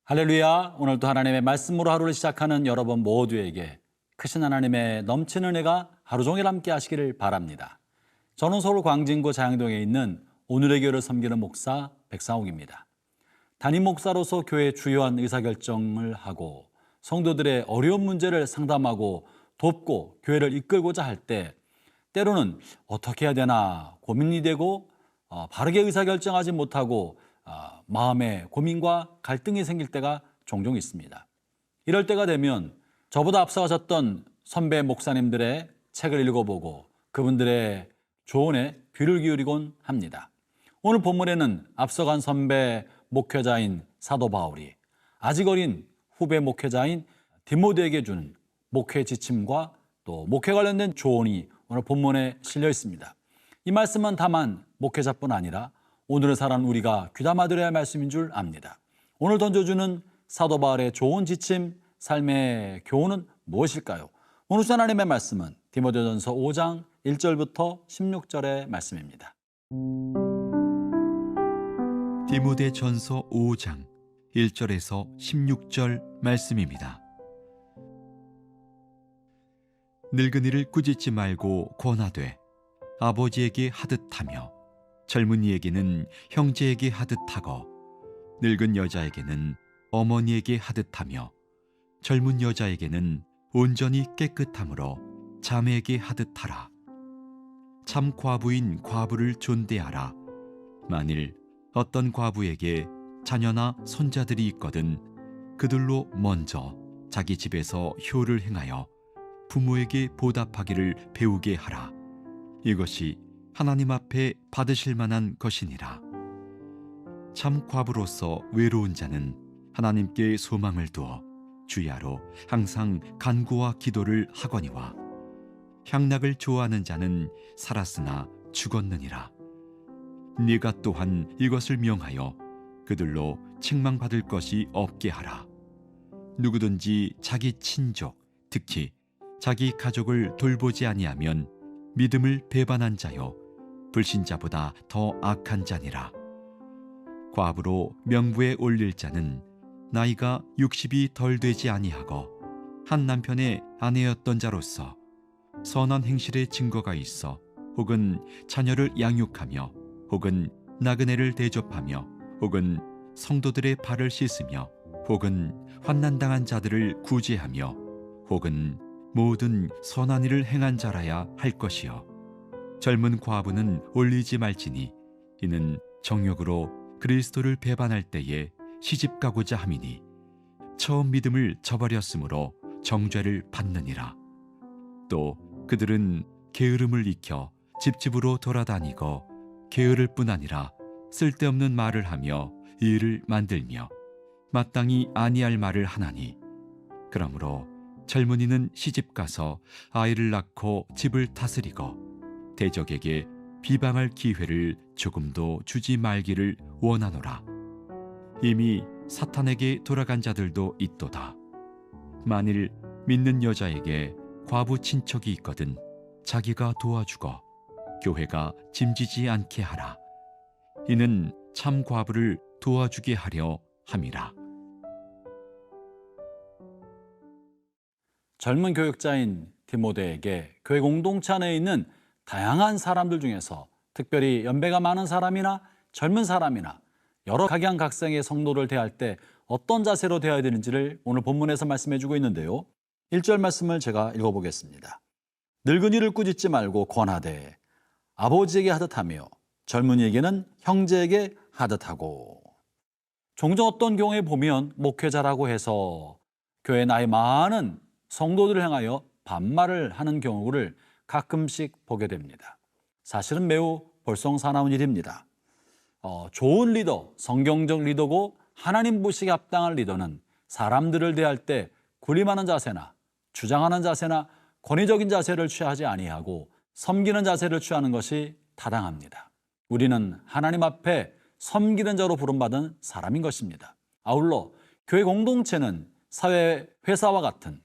할렐루야. 오늘도 하나님의 말씀으로 하루를 시작하는 여러분 모두에게 크신 하나님의 넘치는 은혜가 하루 종일 함께 하시기를 바랍니다. 저는 서울 광진구 자양동에 있는 오늘의 교회를 섬기는 목사 백상욱입니다. 담임 목사로서 교회의 주요한 의사결정을 하고 성도들의 어려운 문제를 상담하고 돕고 교회를 이끌고자 할 때 때로는 어떻게 해야 되나 고민이 되고 바르게 의사결정하지 못하고 마음에 고민과 갈등이 생길 때가 종종 있습니다. 이럴 때가 되면 저보다 앞서가셨던 선배 목사님들의 책을 읽어보고 그분들의 조언에 귀를 기울이곤 합니다. 오늘 본문에는 앞서간 선배 목회자인 사도 바울이 아직 어린 후배 목회자인 디모데에게 주는 목회 지침과 또 목회 관련된 조언이 오늘 본문에 실려 있습니다. 이 말씀은 다만 목회자뿐 아니라 오늘을 살아가는 우리가 귀담아 들어야 할 말씀인 줄 압니다. 오늘 던져주는 사도 바울의 좋은 지침, 삶의 교훈은 무엇일까요? 오늘 하나님의 말씀은 디모데전서 5장 1절부터 16절의 말씀입니다. 디모데전서 5장 1절에서 16절 말씀입니다. 늙은이를 꾸짖지 말고 권하되 아버지에게 하듯하며 젊은이에게는 형제에게 하듯하고 늙은 여자에게는 어머니에게 하듯하며 젊은 여자에게는 온전히 깨끗함으로 자매에게 하듯하라. 참 과부인 과부를 존대하라. 만일 어떤 과부에게 자녀나 손자들이 있거든 그들로 먼저 자기 집에서 효를 행하여 부모에게 보답하기를 배우게 하라. 이것이 하나님 앞에 받으실 만한 것이니라. 참 과부로서 외로운 자는 하나님께 소망을 두어 주야로 항상 간구와 기도를 하거니와 향락을 좋아하는 자는 살았으나 죽었느니라. 네가 또한 이것을 명하여 그들로 책망받을 것이 없게 하라. 누구든지 자기 친족, 특히 자기 가족을 돌보지 아니하면 믿음을 배반한 자요 불신자보다 더 악한 자니라. 과부로 명부에 올릴 자는 나이가 60이 덜 되지 아니하고 한 남편의 아내였던 자로서 선한 행실의 증거가 있어 혹은 자녀를 양육하며 혹은 나그네를 대접하며 혹은 성도들의 발을 씻으며 혹은 환난당한 자들을 구제하며 혹은 모든 선한 일을 행한 자라야 할 것이요 젊은 과부는 올리지 말지니 이는 정욕으로 그리스도를 배반할 때에 시집가고자 함이니 처음 믿음을 저버렸으므로 정죄를 받느니라. 또 그들은 게으름을 익혀 집집으로 돌아다니고 게으를 뿐 아니라 쓸데없는 말을 하며 일을 만들며 마땅히 아니할 말을 하나니 그러므로 젊은이는 시집가서 아이를 낳고 집을 다스리고 대적에게 비방할 기회를 조금도 주지 말기를 원하노라. 이미 사탄에게 돌아간 자들도 있도다. 만일 믿는 여자에게 과부 친척이 있거든 자기가 도와주고 교회가 짐지지 않게 하라. 이는 참 과부를 도와주게 하려 함이라. 젊은 교육자인 디모데에게 교회 공동체 안에 있는 다양한 사람들 중에서 특별히 연배가 많은 사람이나 젊은 사람이나 여러 각양각색의 성도를 대할 때 어떤 자세로 대해야 되는지를 오늘 본문에서 말씀해 주고 있는데요. 1절 말씀을 제가 읽어보겠습니다. 늙은이를 꾸짖지 말고 권하되 아버지에게 하듯하며 젊은이에게는 형제에게 하듯하고. 종종 어떤 경우에 보면 목회자라고 해서 교회 나이 많은 성도들을 향하여 반말을 하는 경우를 가끔씩 보게 됩니다. 사실은 매우 볼썽사나운 일입니다. 좋은 리더, 성경적 리더고 하나님 보시기에 합당한 리더는 사람들을 대할 때 군림하는 자세나 주장하는 자세나 권위적인 자세를 취하지 아니하고 섬기는 자세를 취하는 것이 타당합니다. 우리는 하나님 앞에 섬기는 자로 부름받은 사람인 것입니다. 아울러 교회 공동체는 사회 회사와 같은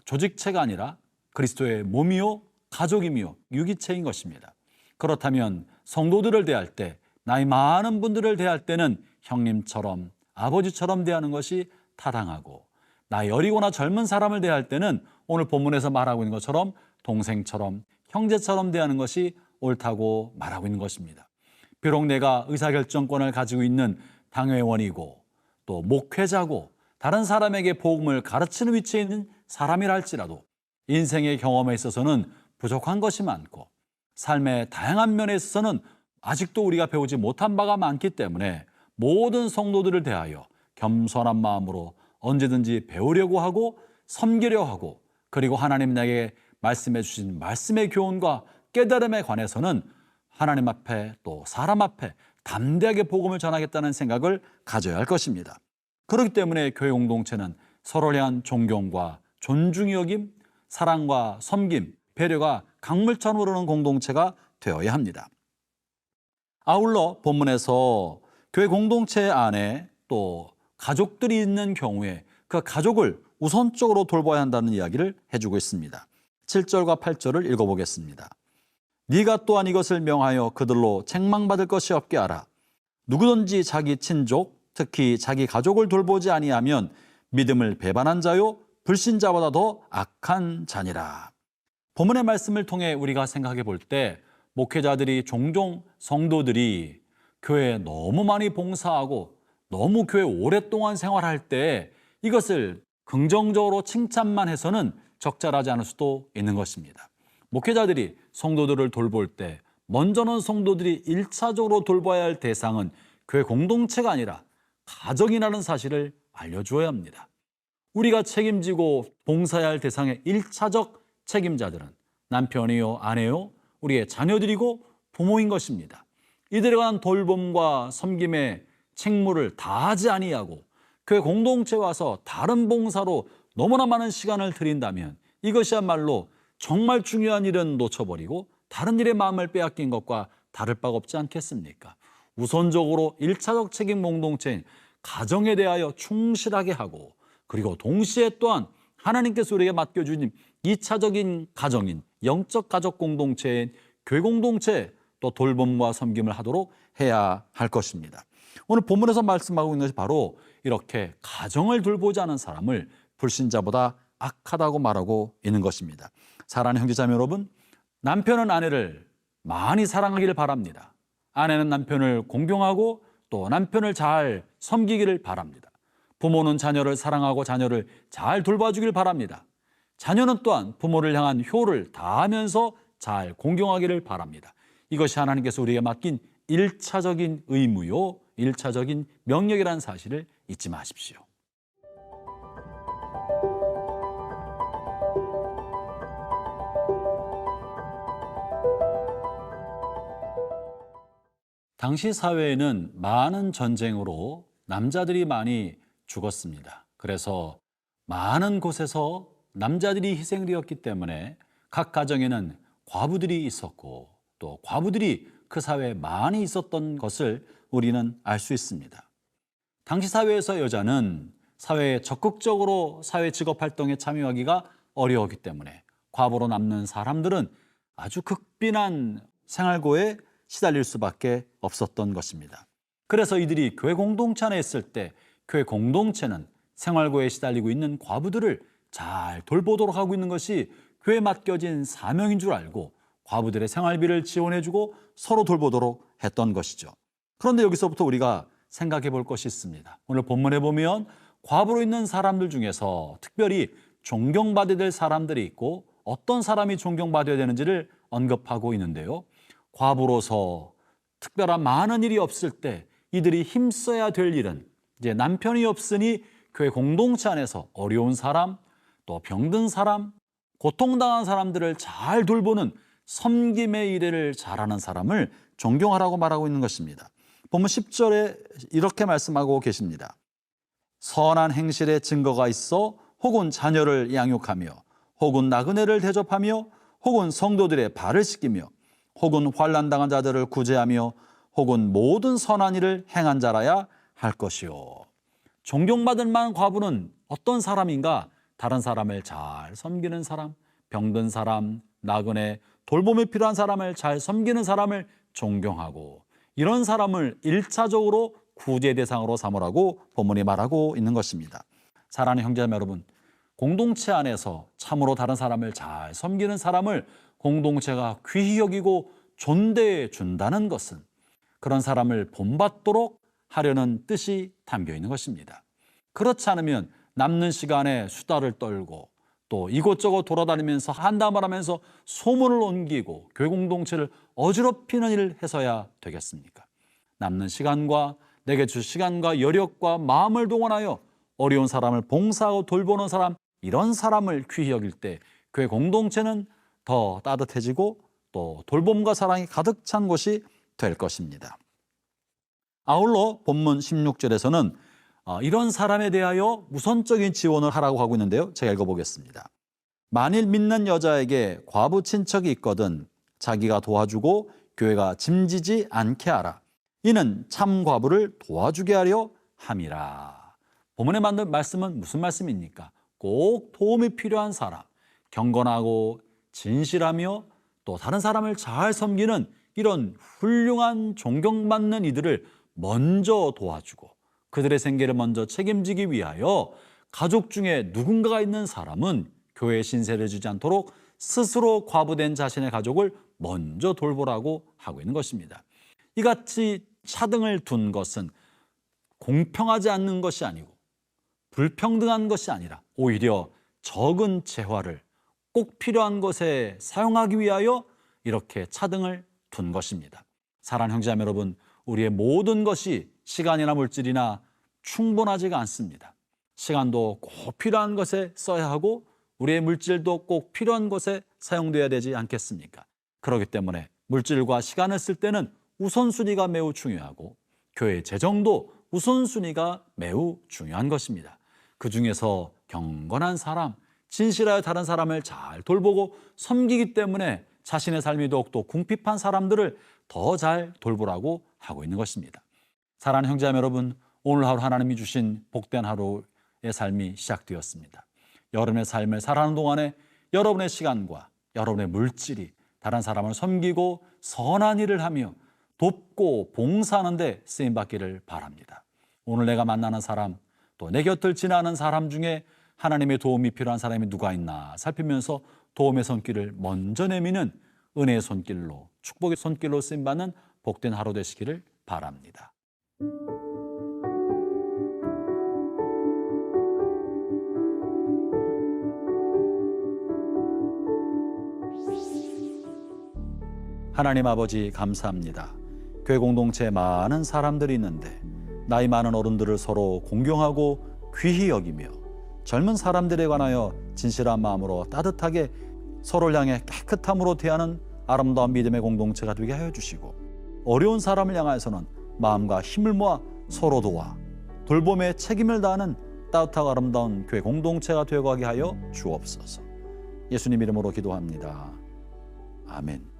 조직체가 아니라 그리스도의 몸이요 가족이며 유기체인 것입니다. 그렇다면 성도들을 대할 때 나이 많은 분들을 대할 때는 형님처럼 아버지처럼 대하는 것이 타당하고, 나이 어리거나 젊은 사람을 대할 때는 오늘 본문에서 말하고 있는 것처럼 동생처럼, 형제처럼 대하는 것이 옳다고 말하고 있는 것입니다. 비록 내가 의사결정권을 가지고 있는 당회원이고 또 목회자고 다른 사람에게 복음을 가르치는 위치에 있는 사람이라 할지라도 인생의 경험에 있어서는 부족한 것이 많고 삶의 다양한 면에 있어서는 아직도 우리가 배우지 못한 바가 많기 때문에 모든 성도들을 대하여 겸손한 마음으로 언제든지 배우려고 하고 섬기려 하고, 그리고 하나님 내게 말씀해 주신 말씀의 교훈과 깨달음에 관해서는 하나님 앞에 또 사람 앞에 담대하게 복음을 전하겠다는 생각을 가져야 할 것입니다. 그렇기 때문에 교회 공동체는 서로를 향한 존경과 존중의 여김, 사랑과 섬김, 배려가 강물처럼 흐르는 공동체가 되어야 합니다. 아울러 본문에서 교회 공동체 안에 또 가족들이 있는 경우에 그 가족을 우선적으로 돌봐야 한다는 이야기를 해주고 있습니다. 7절과 8절을 읽어보겠습니다. 네가 또한 이것을 명하여 그들로 책망받을 것이 없게 하라. 누구든지 자기 친족, 특히 자기 가족을 돌보지 아니하면 믿음을 배반한 자요 불신자보다 더 악한 자니라. 본문의 말씀을 통해 우리가 생각해 볼 때 목회자들이 종종 성도들이 교회에 너무 많이 봉사하고 너무 교회 오랫동안 생활할 때 이것을 긍정적으로 칭찬만 해서는 적절하지 않을 수도 있는 것입니다. 목회자들이 성도들을 돌볼 때 먼저는 성도들이 1차적으로 돌봐야 할 대상은 교회 공동체가 아니라 가정이라는 사실을 알려주어야 합니다. 우리가 책임지고 봉사해야 할 대상의 1차적 책임자들은 남편이요, 아내요, 우리의 자녀들이고 부모인 것입니다. 이들에 관한 돌봄과 섬김의 책무를 다하지 아니하고 교회 공동체에 와서 다른 봉사로 너무나 많은 시간을 들인다면 이것이야말로 정말 중요한 일은 놓쳐버리고 다른 일에 마음을 빼앗긴 것과 다를 바가 없지 않겠습니까? 우선적으로 1차적 책임 공동체인 가정에 대하여 충실하게 하고, 그리고 동시에 또한 하나님께서 우리에게 맡겨주신 2차적인 가정인 영적 가족 공동체인 교회 공동체 또 돌봄과 섬김을 하도록 해야 할 것입니다. 오늘 본문에서 말씀하고 있는 것이 바로 이렇게 가정을 돌보지 않은 사람을 불신자보다 악하다고 말하고 있는 것입니다. 사랑하는 형제자매 여러분, 남편은 아내를 많이 사랑하기를 바랍니다. 아내는 남편을 공경하고 또 남편을 잘 섬기기를 바랍니다. 부모는 자녀를 사랑하고 자녀를 잘 돌봐주길 바랍니다. 자녀는 또한 부모를 향한 효를 다하면서 잘 공경하기를 바랍니다. 이것이 하나님께서 우리에게 맡긴 1차적인 의무요, 1차적인 명령이라는 사실을 잊지 마십시오. 당시 사회에는 많은 전쟁으로 남자들이 많이 죽었습니다. 그래서 많은 곳에서 남자들이 희생되었기 때문에 각 가정에는 과부들이 있었고 또 과부들이 그 사회에 많이 있었던 것을 우리는 알 수 있습니다. 당시 사회에서 여자는 사회에 적극적으로 사회 직업 활동에 참여하기가 어려웠기 때문에 과부로 남는 사람들은 아주 극빈한 생활고에 시달릴 수밖에 없었던 것입니다. 그래서 이들이 교회 공동체 안에 있을 때 교회 공동체는 생활고에 시달리고 있는 과부들을 잘 돌보도록 하고 있는 것이 교회에 맡겨진 사명인 줄 알고 과부들의 생활비를 지원해주고 서로 돌보도록 했던 것이죠. 그런데 여기서부터 우리가 생각해 볼 것이 있습니다. 오늘 본문에 보면 과부로 있는 사람들 중에서 특별히 존경받아야 될 사람들이 있고 어떤 사람이 존경받아야 되는지를 언급하고 있는데요. 과부로서 특별한 많은 일이 없을 때 이들이 힘써야 될 일은 이제 남편이 없으니 교회 공동체 안에서 어려운 사람, 또 병든 사람, 고통당한 사람들을 잘 돌보는 섬김의 일을 잘하는 사람을 존경하라고 말하고 있는 것입니다. 본문 10절에 이렇게 말씀하고 계십니다. 선한 행실의 증거가 있어 혹은 자녀를 양육하며 혹은 나그네를 대접하며 혹은 성도들의 발을 씻기며 혹은 환난당한 자들을 구제하며 혹은 모든 선한 일을 행한 자라야 할 것이요. 존경받을 만한 과부는 어떤 사람인가? 다른 사람을 잘 섬기는 사람, 병든 사람, 나그네, 돌봄이 필요한 사람을 잘 섬기는 사람을 존경하고 이런 사람을 1차적으로 구제의 대상으로 삼으라고 본문이 말하고 있는 것입니다. 사랑하는 형제자매 여러분, 공동체 안에서 참으로 다른 사람을 잘 섬기는 사람을 공동체가 귀히 여기고 존대해 준다는 것은 그런 사람을 본받도록 하려는 뜻이 담겨 있는 것입니다. 그렇지 않으면 남는 시간에 수다를 떨고 또 이곳저곳 돌아다니면서 한담을 하면서 소문을 옮기고 교회 공동체를 어지럽히는 일을 해서야 되겠습니까? 남는 시간과 내게 주 시간과 여력과 마음을 동원하여 어려운 사람을 봉사하고 돌보는 사람, 이런 사람을 귀히 여길 때 교회 공동체는 더 따뜻해지고 또 돌봄과 사랑이 가득 찬 곳이 될 것입니다. 아울러 본문 16절에서는 이런 사람에 대하여 우선적인 지원을 하라고 하고 있는데요. 제가 읽어보겠습니다. 만일 믿는 여자에게 과부 친척이 있거든 자기가 도와주고 교회가 짐지지 않게 하라. 이는 참 과부를 도와주게 하려 함이라. 본문에 만든 말씀은 무슨 말씀입니까? 꼭 도움이 필요한 사람, 경건하고 진실하며 또 다른 사람을 잘 섬기는 이런 훌륭한 존경받는 이들을 먼저 도와주고 그들의 생계를 먼저 책임지기 위하여 가족 중에 누군가가 있는 사람은 교회에 신세를 지지 않도록 스스로 과부된 자신의 가족을 먼저 돌보라고 하고 있는 것입니다. 이같이 차등을 둔 것은 공평하지 않는 것이 아니고 불평등한 것이 아니라 오히려 적은 재화를 꼭 필요한 것에 사용하기 위하여 이렇게 차등을 둔 것입니다. 사랑하는 형제자매 여러분, 우리의 모든 것이 시간이나 물질이나 충분하지가 않습니다. 시간도 꼭 필요한 것에 써야 하고 우리의 물질도 꼭 필요한 것에 사용되어야 되지 않겠습니까? 그렇기 때문에 물질과 시간을 쓸 때는 우선순위가 매우 중요하고 교회의 재정도 우선순위가 매우 중요한 것입니다. 그 중에서 경건한 사람, 진실하여 다른 사람을 잘 돌보고 섬기기 때문에 자신의 삶이 더욱더 궁핍한 사람들을 더 잘 돌보라고 하고 있는 것입니다. 사랑하는 형제자매 여러분, 오늘 하루 하나님이 주신 복된 하루의 삶이 시작되었습니다. 여러분의 삶을 살아가는 동안에 여러분의 시간과 여러분의 물질이 다른 사람을 섬기고 선한 일을 하며 돕고 봉사하는 데 쓰임받기를 바랍니다. 오늘 내가 만나는 사람, 또 내 곁을 지나는 사람 중에 하나님의 도움이 필요한 사람이 누가 있나 살피면서 도움의 손길을 먼저 내미는 은혜의 손길로, 축복의 손길로 쓰임받는 복된 하루 되시기를 바랍니다. 하나님 아버지 감사합니다. 교회 공동체에 많은 사람들이 있는데 나이 많은 어른들을 서로 공경하고 귀히 여기며 젊은 사람들에 관하여 진실한 마음으로 따뜻하게 서로를 향해 깨끗함으로 대하는 아름다운 믿음의 공동체가 되게 하여 주시고 어려운 사람을 향하여서는 마음과 힘을 모아 서로 도와 돌봄에 책임을 다하는 따뜻하고 아름다운 교회 공동체가 되어가게 하여 주옵소서. 예수님 이름으로 기도합니다. 아멘.